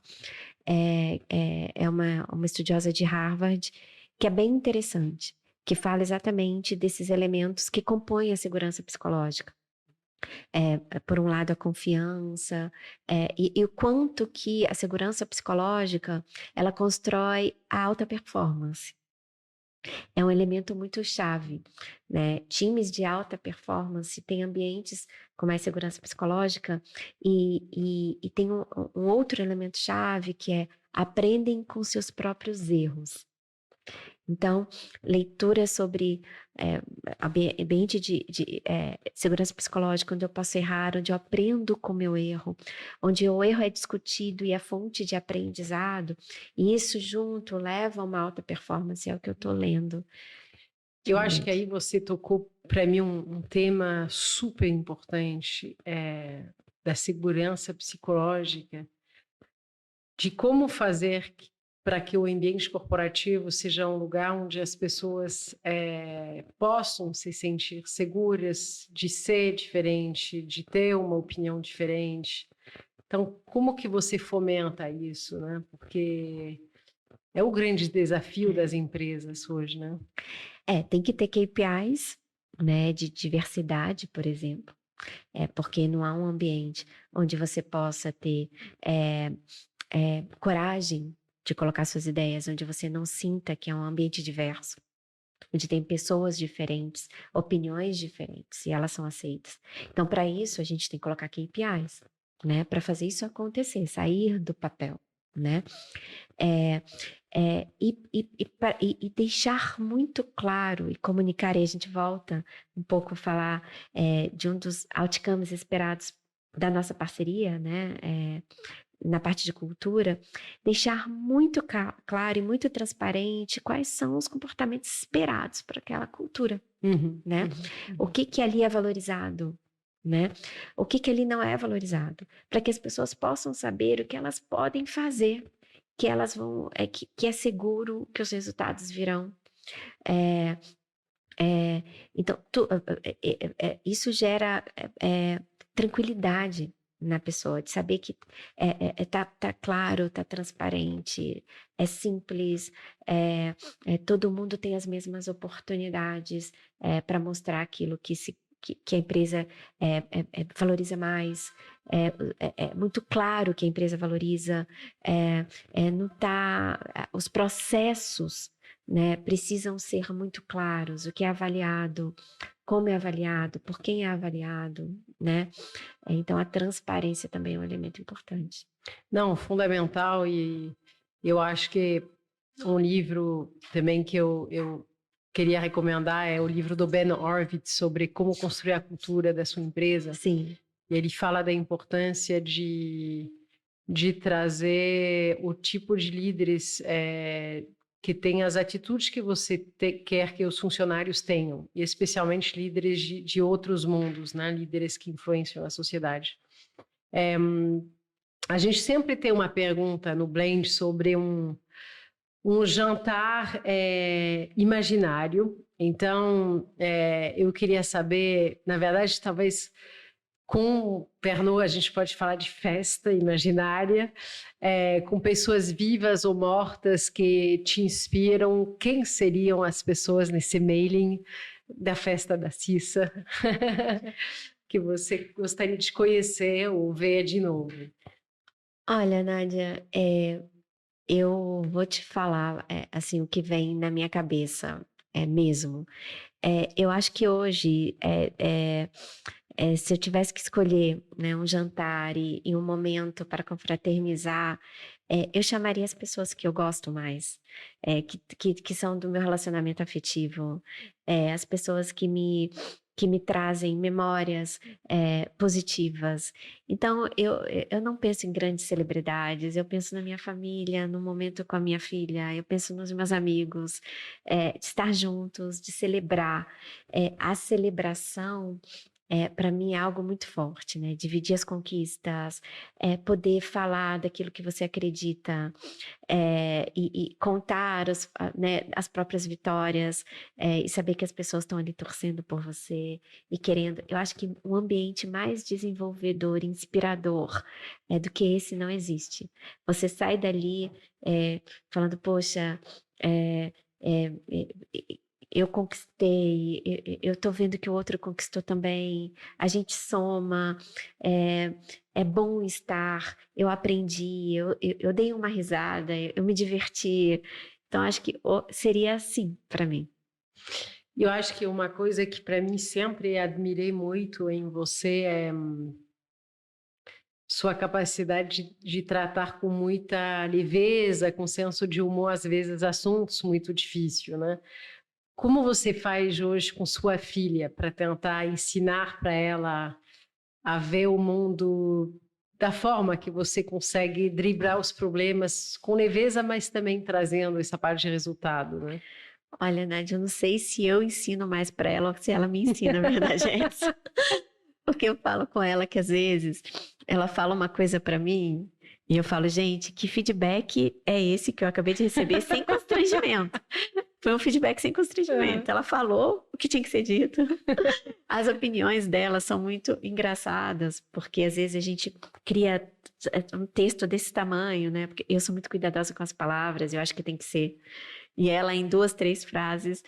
É uma estudiosa de Harvard, que é bem interessante, que fala exatamente desses elementos que compõem a segurança psicológica. Por um lado, a confiança, e o quanto que a segurança psicológica, ela constrói a alta performance. É um elemento muito chave, né? Times de alta performance têm ambientes com mais segurança psicológica e tem um outro elemento chave que é aprendem com seus próprios erros. Então, leitura sobre ambiente de segurança psicológica, onde eu posso errar, onde eu aprendo com o meu erro, onde o erro é discutido e é fonte de aprendizado, e isso junto leva a uma alta performance, é o que eu estou lendo. Eu acho que aí você tocou para mim um tema super importante da segurança psicológica, de como fazer para que o ambiente corporativo seja um lugar onde as pessoas possam se sentir seguras de ser diferente, de ter uma opinião diferente. Então, como que você fomenta isso, né? Porque é o grande desafio das empresas hoje, né? Tem que ter KPIs, né, de diversidade, por exemplo, porque não há um ambiente onde você possa ter coragem de colocar suas ideias, onde você não sinta que é um ambiente diverso, onde tem pessoas diferentes, opiniões diferentes, e elas são aceitas. Então, para isso, a gente tem que colocar KPIs, né, para fazer isso acontecer, sair do papel, né? E deixar muito claro e comunicar, e a gente volta um pouco a falar de um dos outcomes esperados da nossa parceria, né? Na parte de cultura, deixar muito claro e muito transparente quais são os comportamentos esperados para aquela cultura, né? O que ali é valorizado, né? O que ali não é valorizado, para que as pessoas possam saber o que elas podem fazer, que elas vão, que é seguro que os resultados virão. Então, isso gera tranquilidade na pessoa, de saber que tá claro, tá transparente, é simples, todo mundo tem as mesmas oportunidades para mostrar aquilo que a empresa valoriza mais, é muito claro que a empresa valoriza, não tá, os processos, né, precisam ser muito claros, o que é avaliado, como é avaliado, por quem é avaliado, né? Então, a transparência também é um elemento importante. Não, fundamental, e eu acho que um livro também que eu queria recomendar é o livro do Ben Horowitz sobre como construir a cultura da sua empresa. Sim. E ele fala da importância de trazer o tipo de líderes que têm as atitudes que você quer que os funcionários tenham, e especialmente líderes de outros mundos, né? Líderes que influenciam a sociedade. A gente sempre tem uma pergunta no Blend sobre um jantar imaginário. Então, eu queria saber, na verdade, talvez com Pernod a gente pode falar de festa imaginária, com pessoas vivas ou mortas que te inspiram. Quem seriam as pessoas nesse mailing da festa da Cissa que você gostaria de conhecer ou ver de novo? Olha, Nádia, eu vou te falar assim, o que vem na minha cabeça mesmo. Eu acho que hoje Se eu tivesse que escolher, né, um jantar e um momento para confraternizar, eu chamaria as pessoas que eu gosto mais, que são do meu relacionamento afetivo, as pessoas que me trazem memórias positivas. Então, eu não penso em grandes celebridades, eu penso na minha família, no momento com a minha filha, eu penso nos meus amigos, de estar juntos, de celebrar. A celebração para mim é algo muito forte, né? Dividir as conquistas, poder falar daquilo que você acredita, e contar né, as próprias vitórias, e saber que as pessoas estão ali torcendo por você e querendo. Eu acho que um ambiente mais desenvolvedor, inspirador, do que esse não existe. Você sai dali falando, poxa, é, é, é, eu conquistei, eu tô vendo que o outro conquistou também, a gente soma, é bom estar, eu aprendi, eu dei uma risada, eu me diverti. Então, acho que seria assim para mim. Eu acho que uma coisa que para mim sempre admirei muito em você é sua capacidade de tratar com muita leveza, com senso de humor, às vezes assuntos muito difíceis, né? Como você faz hoje com sua filha para tentar ensinar para ela a ver o mundo da forma que você consegue driblar os problemas com leveza, mas também trazendo essa parte de resultado, né? Olha, Nádia, eu não sei se eu ensino mais para ela ou se ela me ensina, a verdade é essa. Porque eu falo com ela que às vezes ela fala uma coisa para mim e eu falo, gente, que feedback é esse que eu acabei de receber sem constrangimento? Foi um feedback sem constrangimento. Ela falou o que tinha que ser dito. As opiniões dela são muito engraçadas, porque às vezes a gente cria um texto desse tamanho, né? Porque eu sou muito cuidadosa com as palavras, eu acho que tem que ser. E ela, em 2, 3 frases,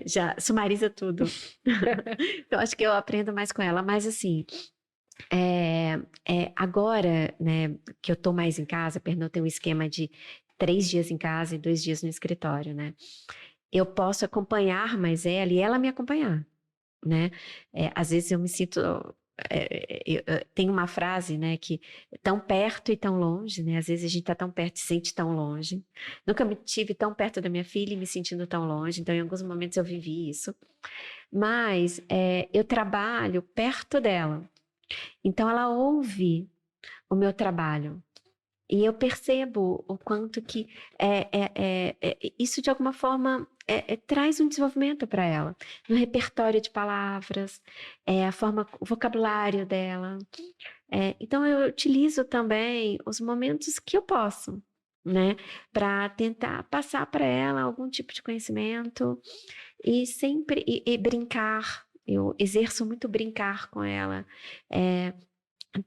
já sumariza tudo. Então, acho que eu aprendo mais com ela. Mas, assim, agora, né, que eu tô mais em casa, perdão, tem um esquema de 3 dias em casa e 2 dias no escritório, né? Eu posso acompanhar mais ela e ela me acompanhar, né? Às vezes eu me sinto... tem uma frase, né, que tão perto e tão longe, né? Às vezes a gente tá tão perto e se sente tão longe. Nunca me tive tão perto da minha filha e me sentindo tão longe. Então, em alguns momentos eu vivi isso. Mas eu trabalho perto dela. Então, ela ouve o meu trabalho. E eu percebo o quanto que isso, de alguma forma, traz um desenvolvimento para ela. No repertório de palavras, o vocabulário dela. Então, eu utilizo também os momentos que eu posso, né? Para tentar passar para ela algum tipo de conhecimento e sempre e brincar. Eu exerço muito brincar com ela.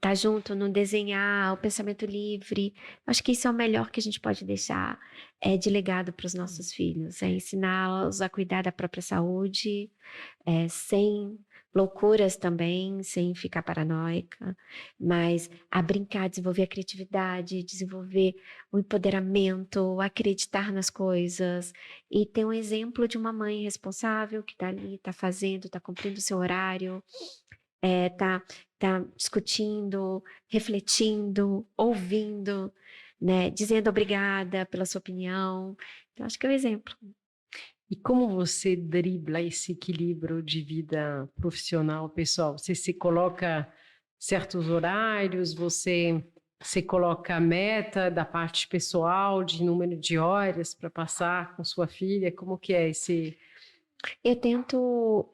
Tá junto no desenhar, o pensamento livre. Acho que isso é o melhor que a gente pode deixar de legado para os nossos filhos, ensiná-los a cuidar da própria saúde, sem loucuras também, sem ficar paranoica, mas a brincar, desenvolver a criatividade, desenvolver o empoderamento, acreditar nas coisas e ter um exemplo de uma mãe responsável que está ali, está fazendo, está cumprindo o seu horário, tá discutindo, refletindo, ouvindo, né, dizendo obrigada pela sua opinião. Então, acho que é o exemplo. E como você dribla esse equilíbrio de vida profissional, pessoal? Você se coloca certos horários, você se coloca a meta da parte pessoal, de número de horas para passar com sua filha? Como que é esse... Eu tento,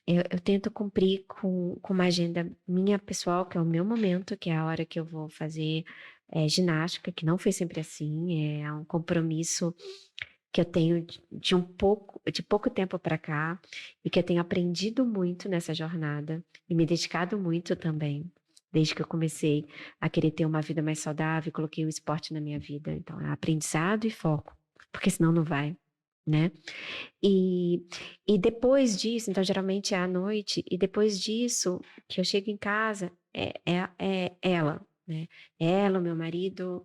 eu tento cumprir com uma agenda minha pessoal, que é o meu momento, que é a hora que eu vou fazer ginástica, que não foi sempre assim, é um compromisso que eu tenho de pouco tempo para cá e que eu tenho aprendido muito nessa jornada e me dedicado muito também, desde que eu comecei a querer ter uma vida mais saudável e coloquei o esporte na minha vida. Então, é aprendizado e foco, porque senão não vai, né? E depois disso, então geralmente é à noite, e depois disso, que eu chego em casa, é ela, né? Ela, o meu marido,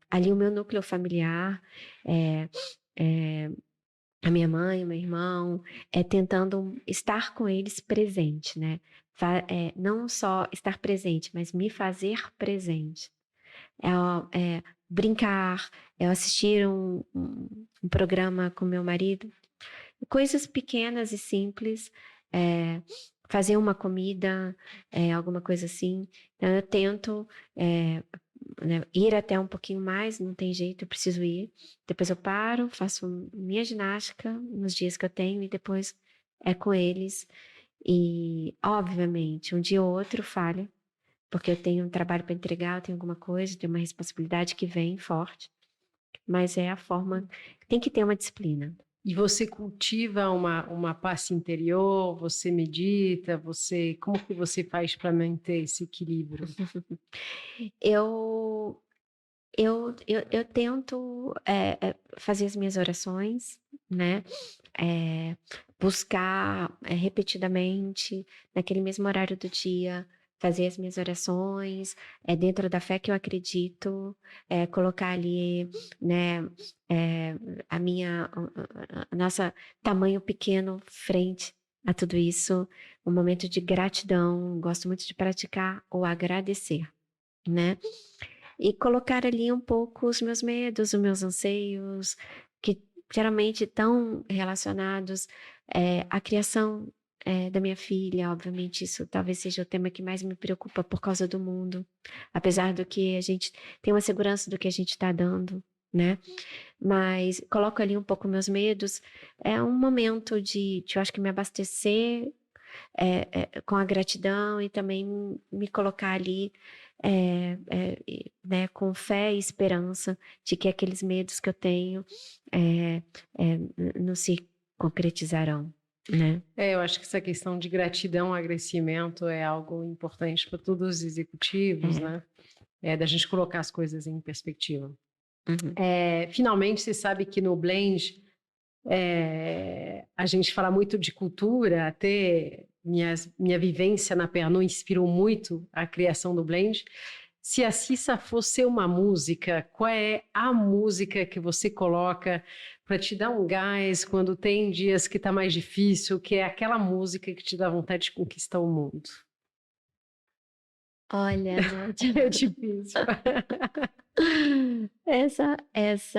ali o meu núcleo familiar, é, é, a minha mãe, o meu irmão, tentando estar com eles presente, né? não só estar presente, mas me fazer presente. É brincar, é assistir um programa com meu marido. Coisas pequenas e simples, fazer uma comida, alguma coisa assim. Então, eu tento né, ir até um pouquinho mais, não tem jeito, eu preciso ir. Depois eu paro, faço minha ginástica nos dias que eu tenho e depois é com eles. E, obviamente, um dia ou outro falha, porque eu tenho um trabalho para entregar, eu tenho alguma coisa, tenho uma responsabilidade que vem forte, mas é a forma, tem que ter uma disciplina. E você cultiva uma paz interior, você medita, como que você faz para manter esse equilíbrio? Eu tento fazer as minhas orações, né? Buscar repetidamente, naquele mesmo horário do dia, fazer as minhas orações, dentro da fé que eu acredito, colocar ali, né, a nossa tamanho pequeno frente a tudo isso, um momento de gratidão, gosto muito de praticar o agradecer, né? E colocar ali um pouco os meus medos, os meus anseios, que geralmente estão relacionados à criação da minha filha. Obviamente isso talvez seja o tema que mais me preocupa por causa do mundo, apesar do que a gente tem uma segurança do que a gente está dando, né? Mas coloco ali um pouco meus medos. É um momento de eu acho que me abastecer com a gratidão e também me colocar ali né, com fé e esperança de que aqueles medos que eu tenho não se concretizarão, né? Eu acho que essa questão de gratidão, agradecimento é algo importante para todos os executivos, né? Da gente colocar as coisas em perspectiva. Uhum. Finalmente, você sabe que no Blend a gente fala muito de cultura, até minha vivência na Pernod inspirou muito a criação do Blend. Se a Cissa fosse uma música, qual é a música que você coloca para te dar um gás quando tem dias que está mais difícil, que é aquela música que te dá vontade de conquistar o mundo? Olha, é difícil. Essa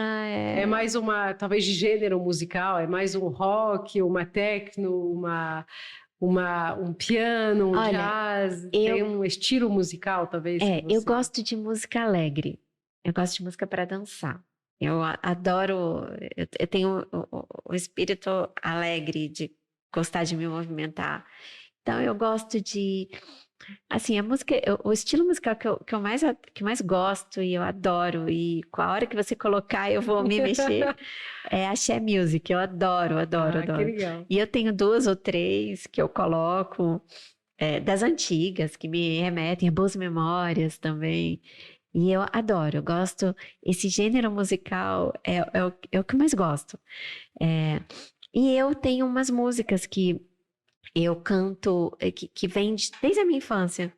é mais talvez de gênero musical, é mais um rock, uma techno, um piano, um jazz, tem um estilo musical, talvez? Eu gosto de música alegre, eu gosto de música para dançar. Eu adoro, eu tenho o espírito alegre de gostar de me movimentar. Então eu gosto de, assim, a música, o estilo musical que eu mais gosto e eu adoro, e com a hora que você colocar eu vou me mexer, é axé music. Eu adoro, adoro. Que legal. E eu tenho 2 ou 3 que eu coloco, das antigas, que me remetem a boas memórias também. E eu adoro, eu gosto, esse gênero musical é o que eu mais gosto. E eu tenho umas músicas que eu canto, que vem desde a minha infância,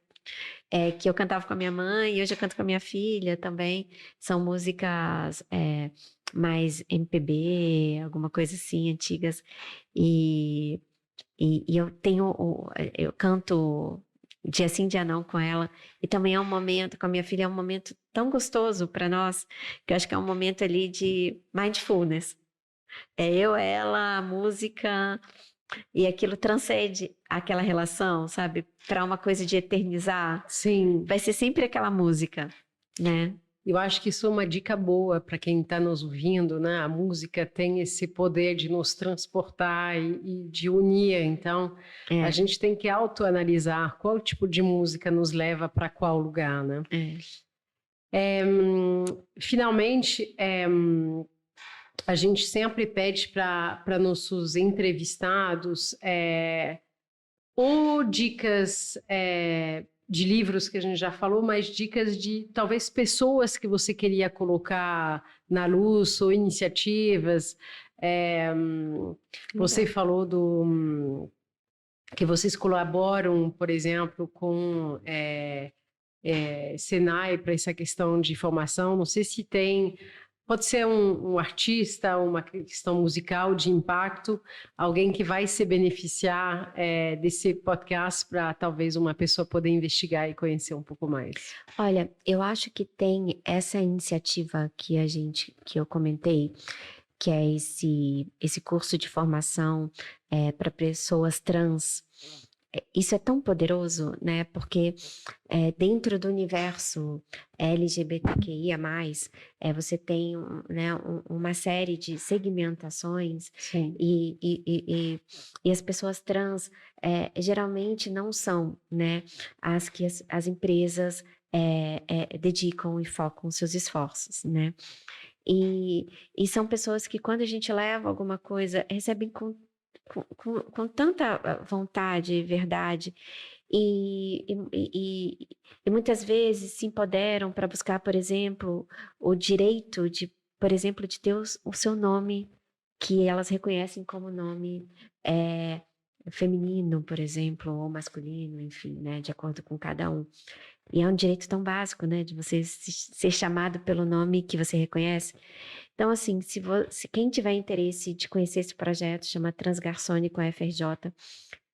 que eu cantava com a minha mãe e hoje eu canto com a minha filha também. São músicas mais MPB, alguma coisa assim, antigas. E eu canto dia sim, dia não com ela. E também é um momento, com a minha filha, é um momento tão gostoso para nós, que eu acho que é um momento ali de mindfulness. É eu, ela, a música, e aquilo transcende aquela relação, sabe? Para uma coisa de eternizar. Sim. Vai ser sempre aquela música, né? Eu acho que isso é uma dica boa para quem está nos ouvindo, né? A música tem esse poder de nos transportar e de unir. Então, a gente tem que autoanalisar qual tipo de música nos leva para qual lugar, né? Finalmente, a gente sempre pede para nossos entrevistados ou dicas de livros que a gente já falou, mas dicas de talvez pessoas que você queria colocar na luz ou iniciativas. Você falou que vocês colaboram, por exemplo, com Senai para essa questão de formação. Não sei se tem Pode ser um artista, uma questão musical de impacto, alguém que vai se beneficiar desse podcast para talvez uma pessoa poder investigar e conhecer um pouco mais. Olha, eu acho que tem essa iniciativa que eu comentei, que é esse curso de formação para pessoas trans. Isso é tão poderoso, né? Porque dentro do universo LGBTQIA+, você tem né, uma série de segmentações e as pessoas trans geralmente não são, né, as que as empresas dedicam e focam seus esforços, né? E são pessoas que, quando a gente leva alguma coisa, recebem com tanta vontade e verdade, e muitas vezes se empoderam para buscar, por exemplo, o direito de, por exemplo, de ter o seu nome, que elas reconhecem como nome feminino, por exemplo, ou masculino, enfim, né, de acordo com cada um. E é um direito tão básico, né, de você ser chamado pelo nome que você reconhece. Então, assim, se quem tiver interesse de conhecer esse projeto, chama Transgarçone com a FRJ,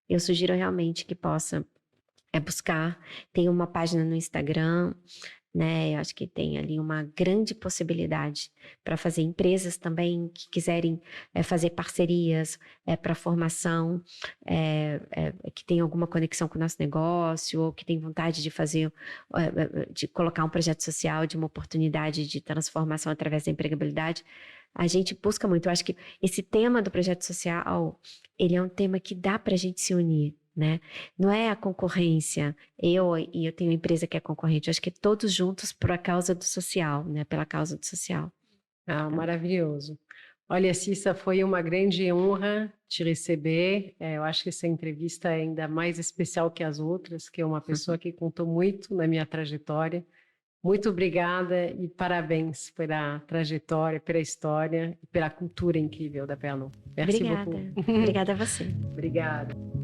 eu sugiro realmente que possa buscar. Tem uma página no Instagram, né? Eu acho que tem ali uma grande possibilidade para fazer. Empresas também que quiserem fazer parcerias para formação, que tem alguma conexão com o nosso negócio, ou que tem vontade de fazer, de colocar um projeto social, de uma oportunidade de transformação através da empregabilidade. A gente busca muito. Eu acho que esse tema do projeto social, ele é um tema que dá para a gente se unir, né? Não é a concorrência, eu tenho uma empresa que é concorrente, eu acho que é todos juntos por a causa do social, né? Pela causa do social. Ah, maravilhoso. Olha, Cissa, foi uma grande honra te receber. Eu acho que essa entrevista é ainda mais especial que as outras, que é uma pessoa que contou muito na minha trajetória. Muito obrigada e parabéns pela trajetória, pela história e pela cultura incrível da Pernod. Merci Obrigada. beaucoup. Obrigada a você. Obrigada.